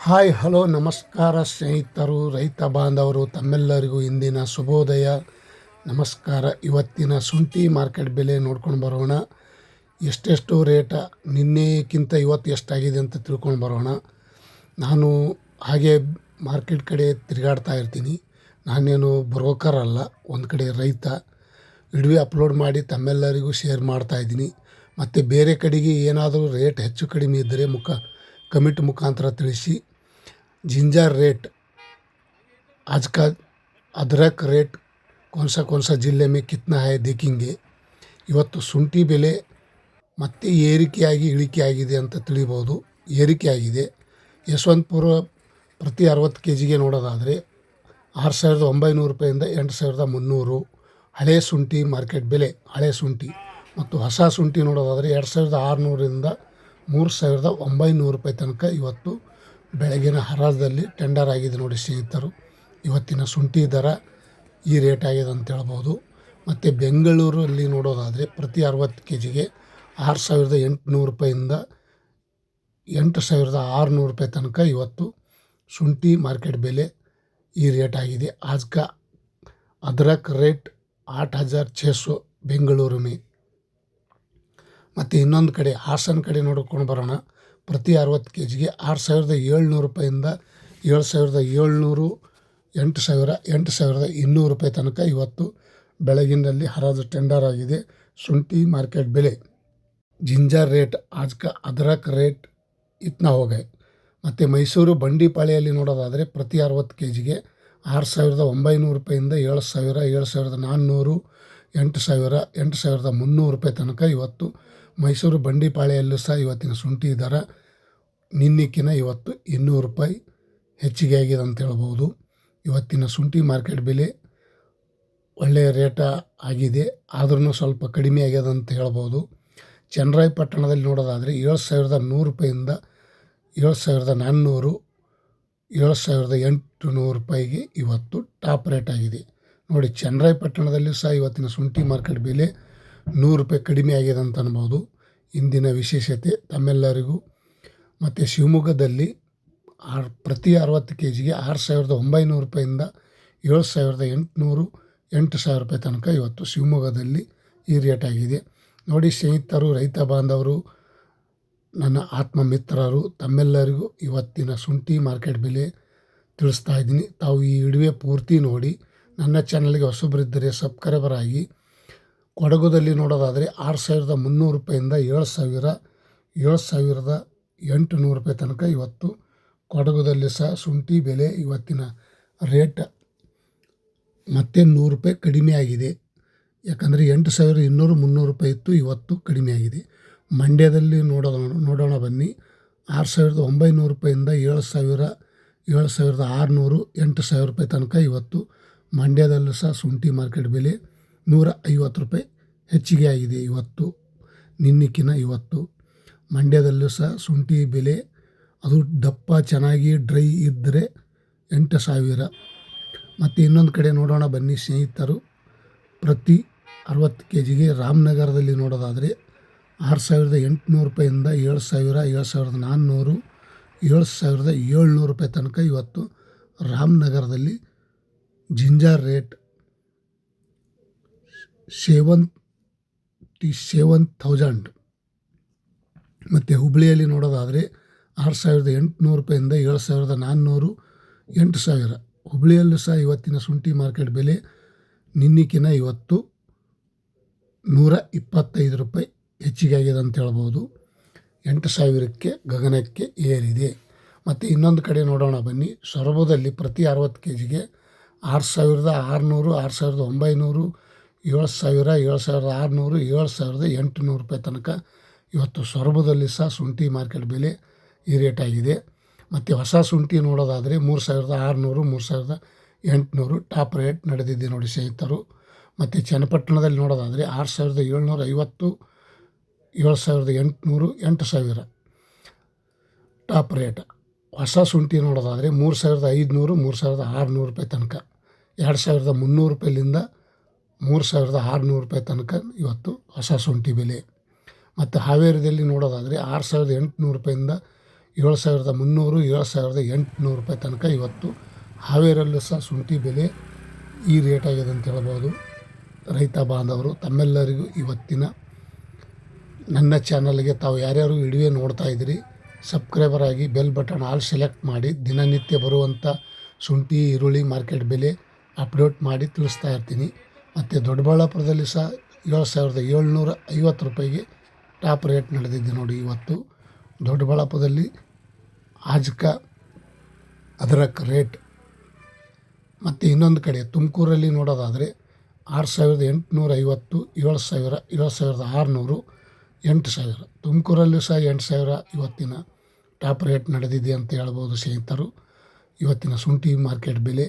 Hi hello ನಮಸ್ಕಾರ ಸ್ನೇಹಿತರು, ರೈತ ಬಾಂಧವರು ತಮ್ಮೆಲ್ಲರಿಗೂ ಇಂದಿನ ಶುಭೋದಯ. ನಮಸ್ಕಾರ. ಇವತ್ತಿನ ಶುಂಠಿ ಮಾರ್ಕೆಟ್ ಬೆಲೆ ನೋಡ್ಕೊಂಡು ಬರೋಣ. ಎಷ್ಟೆಷ್ಟು ರೇಟ ನಿನ್ನೆಕ್ಕಿಂತ ಇವತ್ತು ಎಷ್ಟಾಗಿದೆ ಅಂತ ತಿಳ್ಕೊಂಡು ಬರೋಣ. ನಾನು ಹಾಗೆ ಮಾರ್ಕೆಟ್ ಕಡೆ ತಿರುಗಾಡ್ತಾ ಇರ್ತೀನಿ. ನಾನೇನು ಬ್ರೋಕರ್ ಅಲ್ಲ, ಒಂದು ಕಡೆ ರೈತ. ವಿಡಿಯೋ ಅಪ್ಲೋಡ್ ಮಾಡಿ ತಮ್ಮೆಲ್ಲರಿಗೂ ಶೇರ್ ಮಾಡ್ತಾಯಿದ್ದೀನಿ. ಮತ್ತು ಬೇರೆ ಕಡೆಗೆ ಏನಾದರೂ ರೇಟ್ ಹೆಚ್ಚು ಕಡಿಮೆ ಇದ್ದರೆ ಕಮಿಟ್ ಮುಖಾಂತರ ತಿಳಿಸಿ. जिंजर रेट आज का अदरक रेट कौन सा ಜಿಲ್ಲೆ में कितना है देखेंगे. ಇವತ್ತು ಶುಂಠಿ ಬೆಲೆ ಮತ್ತೆ ಏರಿಕೆಯಾಗಿ ಇಳಿಕೆಯಾಗಿದೆ ಅಂತ ತಿಳಿಬೋದು. ಏರಿಕೆಯಾಗಿದೆ. ಯಶವಂತಪುರ ಪ್ರತಿ 60 kgಗೆ ನೋಡೋದಾದರೆ 6,900 ರೂಪಾಯಿಂದ 8,300 ಹಳೆ ಶುಂಠಿ ಮಾರ್ಕೆಟ್ ಬೆಲೆ. ಹಳೆ ಶುಂಠಿ ಮತ್ತು ಹೊಸ ಶುಂಠಿ ನೋಡೋದಾದರೆ 2,600ರಿಂದ 3,900 ರೂಪಾಯಿ ತನಕ ಇವತ್ತು ಬೆಳಗಿನ ಹರಾಜಲ್ಲಿ ಟೆಂಡರ್ ಆಗಿದೆ ನೋಡಿ ಸ್ನೇಹಿತರು. ಇವತ್ತಿನ ಶುಂಠಿ ದರ ಈ ರೇಟ್ ಆಗಿದೆ ಅಂತ ಹೇಳ್ಬೋದು. ಮತ್ತು ಬೆಂಗಳೂರಲ್ಲಿ ನೋಡೋದಾದರೆ ಪ್ರತಿ 60 kgಗೆ 6,800 ರೂಪಾಯಿಂದ 8,600 ರೂಪಾಯಿ ತನಕ ಇವತ್ತು ಶುಂಠಿ ಮಾರ್ಕೆಟ್ ಬೆಲೆ ಈ ರೇಟ್ ಆಗಿದೆ. आज का अदरक रेट 8,600 ಬೆಂಗಳೂರು ಮೇ. ಮತ್ತು ಇನ್ನೊಂದು ಕಡೆ ಹಾಸನ ಕಡೆ ನೋಡ್ಕೊಂಡು ಬರೋಣ. ಪ್ರತಿ 60 kgಗೆ 6,700 ರೂಪಾಯಿಂದ 7,700 8,200 ರೂಪಾಯಿ ತನಕ ಇವತ್ತು ಬೆಳಗಿನಲ್ಲಿ ಹರಾಜು ಟೆಂಡರ್ ಆಗಿದೆ ಶುಂಠಿ ಮಾರ್ಕೆಟ್ ಬೆಲೆ. जिंजर रेट आज का अदरक रेट इतना हो गए. ಮತ್ತು ಮೈಸೂರು ಬಂಡಿಪಾಳ್ಯಲ್ಲಿ ನೋಡೋದಾದರೆ ಪ್ರತಿ 60 kgಗೆ 6,900 ರೂಪಾಯಿಂದ 7,000 7,400 8,000 8,300 ರೂಪಾಯಿ ತನಕ ಇವತ್ತು ಮೈಸೂರು ಬಂಡಿಪಾಳ್ಯಲ್ಲೂ ಸಹ ಇವತ್ತಿನ ಶುಂಠಿ ದರ ನಿನ್ನೆಕ್ಕಿನ ಇವತ್ತು 200 ರೂಪಾಯಿ ಹೆಚ್ಚಿಗೆ ಆಗಿದೆ ಅಂತ ಹೇಳ್ಬೋದು. ಇವತ್ತಿನ ಶುಂಠಿ ಮಾರ್ಕೆಟ್ ಬೆಲೆ ಒಳ್ಳೆಯ ರೇಟ ಆಗಿದೆ, ಆದ್ರೂ ಸ್ವಲ್ಪ ಕಡಿಮೆ ಆಗ್ಯದ ಅಂತ ಹೇಳ್ಬೋದು. ಚನ್ನರಾಯಪಟ್ಟಣದಲ್ಲಿ ನೋಡೋದಾದರೆ 7,100 ರೂಪಾಯಿಂದ 7,400 7,800 ರೂಪಾಯಿಗೆ ಇವತ್ತು ಟಾಪ್ ರೇಟ್ ಆಗಿದೆ ನೋಡಿ. ಚನ್ನರಾಯಪಟ್ಟಣದಲ್ಲಿ ಸಹ ಇವತ್ತಿನ ಶುಂಠಿ ಮಾರ್ಕೆಟ್ ಬೆಲೆ 100 ರೂಪಾಯಿ ಕಡಿಮೆ ಆಗಿದೆ ಅಂತ ಅನ್ಬೋದು. ಇಂದಿನ ವಿಶೇಷತೆ ತಮ್ಮೆಲ್ಲರಿಗೂ. ಮತ್ತು ಶಿವಮೊಗ್ಗದಲ್ಲಿ ಪ್ರತಿ 60 kgಗೆ 6,900 ರೂಪಾಯಿಂದ 7,800 8,000 ರೂಪಾಯಿ ತನಕ ಇವತ್ತು ಶಿವಮೊಗ್ಗದಲ್ಲಿ ಈ ರೇಟ್ ಆಗಿದೆ ನೋಡಿ. ಸ್ನೇಹಿತರು, ರೈತ ಬಾಂಧವರು, ನನ್ನ ಆತ್ಮ ಮಿತ್ರರು, ತಮ್ಮೆಲ್ಲರಿಗೂ ಇವತ್ತಿನ ಶುಂಠಿ ಮಾರ್ಕೆಟ್ ಬೆಲೆ ತಿಳಿಸ್ತಾ ಇದ್ದೀನಿ. ತಾವು ಈ ವಿಡಿಯೋ ಪೂರ್ತಿ ನೋಡಿ. ನನ್ನ ಚಾನಲ್ಗೆ ಹೊಸಬರಿದ್ದರೆ ಸಬ್ಸ್ಕ್ರೈಬರ್ ಆಗಿ. ಕೊಡಗುದಲ್ಲಿ ನೋಡೋದಾದರೆ 6,300 ರೂಪಾಯಿಂದ 7,800 ರೂಪಾಯಿ ತನಕ ಇವತ್ತು ಕೊಡಗುದಲ್ಲಿ ಸಹ ಶುಂಠಿ ಬೆಲೆ ಇವತ್ತಿನ ರೇಟ್ ಮತ್ತೆ 100 ರೂಪಾಯಿ ಕಡಿಮೆ ಆಗಿದೆ. ಯಾಕಂದರೆ 8,200 300 ರೂಪಾಯಿ ಇತ್ತು, ಇವತ್ತು ಕಡಿಮೆ ಆಗಿದೆ. ಮಂಡ್ಯದಲ್ಲಿ ನೋಡೋಣ ಬನ್ನಿ. 6,900 ರೂಪಾಯಿಂದ 7,000 7,600 8,000 ರೂಪಾಯಿ ತನಕ ಇವತ್ತು ಮಂಡ್ಯದಲ್ಲೂ ಸಹ ಶುಂಠಿ ಮಾರ್ಕೆಟ್ ಬೆಲೆ 150 ರೂಪಾಯಿ ಹೆಚ್ಚಿಗೆ ಆಗಿದೆ ಇವತ್ತು ನಿನ್ನೆಕ್ಕಿನ ಇವತ್ತು. ಮಂಡ್ಯದಲ್ಲೂ ಸಹ ಶುಂಠಿ ಬೆಲೆ ಅದು ದಪ್ಪ ಚೆನ್ನಾಗಿ ಡ್ರೈ ಇದ್ದರೆ 8,000. ಮತ್ತು ಇನ್ನೊಂದು ಕಡೆ ನೋಡೋಣ ಬನ್ನಿ ಸ್ನೇಹಿತರು. ಪ್ರತಿ 60 kgಗೆ ರಾಮನಗರದಲ್ಲಿ ನೋಡೋದಾದರೆ 6,800 ರೂಪಾಯಿಂದ 7,000 7,400 7,700 ರೂಪಾಯಿ ತನಕ ಇವತ್ತು ರಾಮನಗರದಲ್ಲಿ ಜಿಂಜರ್ ರೇಟ್ 77,000. ಮತ್ತು ಹುಬ್ಬಳ್ಳಿಯಲ್ಲಿ ನೋಡೋದಾದರೆ 6,800 ರೂಪಾಯಿಂದ 7,400 8,000. ಹುಬ್ಬಳ್ಳಿಯಲ್ಲೂ ಸಹ ಇವತ್ತಿನ ಶುಂಠಿ ಮಾರ್ಕೆಟ್ ಬೆಲೆ ನಿನ್ನೆಕ್ಕಿನ ಇವತ್ತು 125 ರೂಪಾಯಿ ಹೆಚ್ಚಿಗೆ ಆಗಿದೆ ಅಂತ ಹೇಳ್ಬೋದು. 8,000ಕ್ಕೆ ಗಗನಕ್ಕೆ ಏರಿದೆ. ಮತ್ತು ಇನ್ನೊಂದು ಕಡೆ ನೋಡೋಣ ಬನ್ನಿ. ಸೊರಬದಲ್ಲಿ ಪ್ರತಿ 60 kgಗೆ 6,600 6,900 7,000 7,600 7,800 ರೂಪಾಯಿ ತನಕ ಇವತ್ತು ಸೊರಬದಲ್ಲಿ ಸಹ ಶುಂಠಿ ಮಾರ್ಕೆಟ್ ಬೆಲೆ ಈ ರೇಟ್ ಆಗಿದೆ. ಮತ್ತು ಹೊಸ ಶುಂಠಿ ನೋಡೋದಾದರೆ 3,600 3,800 ಟಾಪ್ ರೇಟ್ ನಡೆದಿದೆ ನೋಡಿ ಸ್ನೇಹಿತರು. ಮತ್ತು ಚನ್ನಪಟ್ಟಣದಲ್ಲಿ ನೋಡೋದಾದರೆ 6,750 7,800 8,000 ಟಾಪ್ ರೇಟ್. ಹೊಸ ಶುಂಠಿ ನೋಡೋದಾದರೆ 3,500 3,600 ರೂಪಾಯಿ ತನಕ 2,300 ರೂಪಾಯಿಲಿಂದ 3,600 ರೂಪಾಯಿ ತನಕ ಇವತ್ತು ಹೊಸ ಶುಂಠಿ ಬೆಲೆ. ಮತ್ತು ಹಾವೇರಿಯಲ್ಲಿ ನೋಡೋದಾದರೆ 6,800 ರೂಪಾಯಿಂದ 7,300 7,800 ರೂಪಾಯಿ ತನಕ ಇವತ್ತು ಹಾವೇರಲ್ಲೂ ಸಹ ಶುಂಠಿ ಬೆಲೆ ಈ ರೇಟ್ ಆಗಿದೆ ಅಂತ ಹೇಳ್ಬೋದು. ರೈತ ಬಾಂಧವರು ತಮ್ಮೆಲ್ಲರಿಗೂ ಇವತ್ತಿನ ನನ್ನ ಚಾನಲ್ಗೆ ತಾವು ಯಾರ್ಯಾರು ವಿಡಿಯೋ ನೋಡ್ತಾ ಇದ್ದೀರಿ ಸಬ್ಸ್ಕ್ರೈಬರ್ ಆಗಿ ಬೆಲ್ ಬಟನ್ ಆಲ್ ಸೆಲೆಕ್ಟ್ ಮಾಡಿ ದಿನನಿತ್ಯ ಬರುವಂಥ ಶುಂಠಿ ಈರುಳ್ಳಿ ಮಾರ್ಕೆಟ್ ಬೆಲೆ ಅಪ್ಡೇಟ್ ಮಾಡಿ ತಿಳಿಸ್ತಾ ಇರ್ತೀನಿ. ಮತ್ತು ದೊಡ್ಡಬಳ್ಳಾಪುರದಲ್ಲಿ ಸಹ 7,750 ರೂಪಾಯಿಗೆ ಟಾಪ್ ರೇಟ್ ನಡೆದಿದೆ ನೋಡಿ ಇವತ್ತು ದೊಡ್ಡಬಳ್ಳಾಪುರದಲ್ಲಿ ಆಜ್ಕ ಅದ್ರಕ್ ರೇಟ್. ಮತ್ತು ಇನ್ನೊಂದು ಕಡೆ ತುಮಕೂರಲ್ಲಿ ನೋಡೋದಾದರೆ 6,850 7,000 7,600 8,000 ತುಮಕೂರಲ್ಲೂ ಸಹ 8,000 ಇವತ್ತಿನ ಟಾಪ್ ರೇಟ್ ನಡೆದಿದೆ ಅಂತ ಹೇಳ್ಬೋದು ಸ್ನೇಹಿತರು. ಇವತ್ತಿನ ಶುಂಠಿ ಮಾರ್ಕೆಟ್ ಬೆಲೆ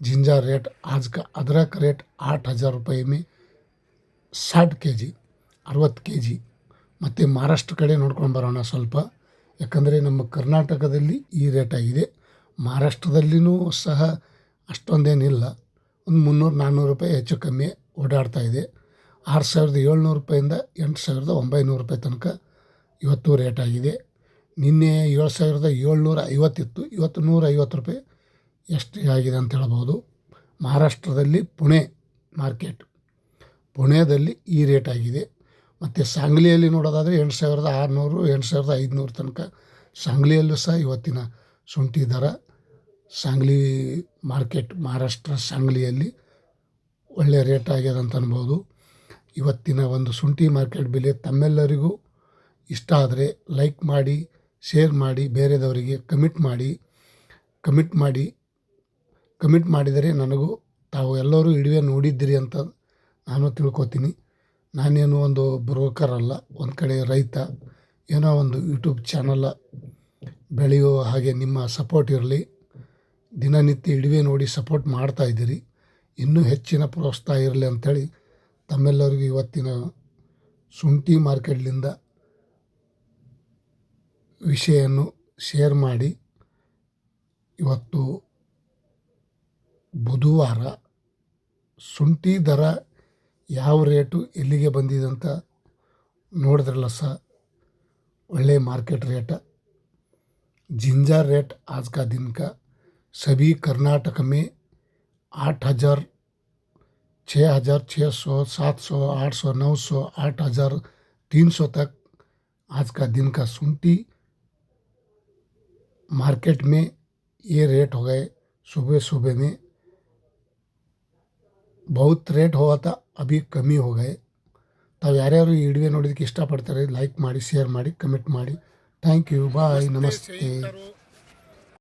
जिंजर रेट आज का अदरक रेट 8,000 रुपये में 60 kg 60 kg ಮತ್ತು ಮಹಾರಾಷ್ಟ್ರ ಕಡೆ ನೋಡ್ಕೊಂಡು ಬರೋಣ ಸ್ವಲ್ಪ. ಯಾಕಂದರೆ ನಮ್ಮ ಕರ್ನಾಟಕದಲ್ಲಿ ಈ ರೇಟ್ ಆಗಿದೆ, ಮಹಾರಾಷ್ಟ್ರದಲ್ಲಿಯೂ ಸಹ ಅಷ್ಟೊಂದೇನಿಲ್ಲ, ಒಂದು 300-400 ರೂಪಾಯಿ ಹೆಚ್ಚು ಕಮ್ಮಿ ಓಡಾಡ್ತಾ ಇದೆ. 6,700 ರೂಪಾಯಿಂದ 8,900 ರೂಪಾಯಿ ತನಕ ಇವತ್ತು ರೇಟ್ ಆಗಿದೆ. ನಿನ್ನೆ 7,750 ಇತ್ತು, ಇವತ್ತು 150 ರೂಪಾಯಿ ಎಷ್ಟು ಆಗಿದೆ ಅಂತ ಹೇಳ್ಬೋದು. ಮಹಾರಾಷ್ಟ್ರದಲ್ಲಿ ಪುಣೆ ಮಾರ್ಕೆಟ್, ಪುಣೆದಲ್ಲಿ ಈ ರೇಟ್ ಆಗಿದೆ. ಮತ್ತು ಸಾಂಗ್ಲಿಯಲ್ಲಿ ನೋಡೋದಾದರೆ 8,600 8,500 ತನಕ ಸಾಂಗ್ಲಿಯಲ್ಲೂ ಸಹ ಇವತ್ತಿನ ಶುಂಠಿ ದರ ಸಾಂಗ್ಲಿ ಮಾರ್ಕೆಟ್ ಮಹಾರಾಷ್ಟ್ರ ಸಾಂಗ್ಲಿಯಲ್ಲಿ ಒಳ್ಳೆಯ ರೇಟ್ ಆಗ್ಯದ ಅಂತ ಅನ್ಬೋದು. ಇವತ್ತಿನ ಒಂದು ಶುಂಠಿ ಮಾರ್ಕೆಟ್ ಬೆಲೆ ತಮ್ಮೆಲ್ಲರಿಗೂ ಇಷ್ಟ ಆದರೆ ಲೈಕ್ ಮಾಡಿ, ಶೇರ್ ಮಾಡಿ, ಬೇರೆದವರಿಗೆ ಕಮಿಟ್ ಮಾಡಿದರೆ ನನಗೂ ತಾವು ಎಲ್ಲರೂ ವಿಡಿಯೋ ನೋಡಿದ್ದೀರಿ ಅಂತ ನಾನು ತಿಳ್ಕೊತೀನಿ. ನಾನೇನು ಒಂದು ಬ್ರೋಕರ್ ಅಲ್ಲ, ಒಂದು ಕಡೆ ರೈತ, ಏನೋ ಒಂದು ಯೂಟ್ಯೂಬ್ ಚಾನಲ್ ಬೆಳೆಯೋ ಹಾಗೆ ನಿಮ್ಮ ಸಪೋರ್ಟ್ ಇರಲಿ. ದಿನನಿತ್ಯ ವಿಡಿಯೋ ನೋಡಿ ಸಪೋರ್ಟ್ ಮಾಡ್ತಾಯಿದ್ದೀರಿ, ಇನ್ನೂ ಹೆಚ್ಚಿನ ಪ್ರೋತ್ಸಾಹ ಇರಲಿ ಅಂಥೇಳಿ ತಮ್ಮೆಲ್ಲರಿಗೂ ಇವತ್ತಿನ ಶುಂಠಿ ಮಾರ್ಕೆಟ್ಲಿಂದ ವಿಷಯನ್ನು ಶೇರ್ ಮಾಡಿ. ಇವತ್ತು ಬುಧವಾರ ಶುಂಠಿ ದರ ಯಾವ ರೇಟು ಎಲ್ಲಿಗೆ ಬಂದಿದೆ ಅಂತ ನೋಡಿದ್ರಲ್ಲ ಸಹ, ಒಳ್ಳೆ ಮಾರ್ಕೆಟ್ ರೇಟ. जिंजर रेट आज का दिन का सभी कर्नाटक में 8,000 6,600 700 800 900 8,300 तक आज का दिन का शुंठी मार्केट में ये रेट हो गए. सुबह में बहुत रेट हुआ था, अभी कमी हो गए. ತಾವು ಯಾರ್ಯಾರು ಈ ವಿಡಿಯೋ ನೋಡೋದಕ್ಕೆ ಇಷ್ಟಪಡ್ತಾರೆ ಲೈಕ್ ಮಾಡಿ, ಶೇರ್ ಮಾಡಿ, ಕಮೆಂಟ್ ಮಾಡಿ. ಥ್ಯಾಂಕ್ ಯು, ಬಾಯ್, ನಮಸ್ತೆ.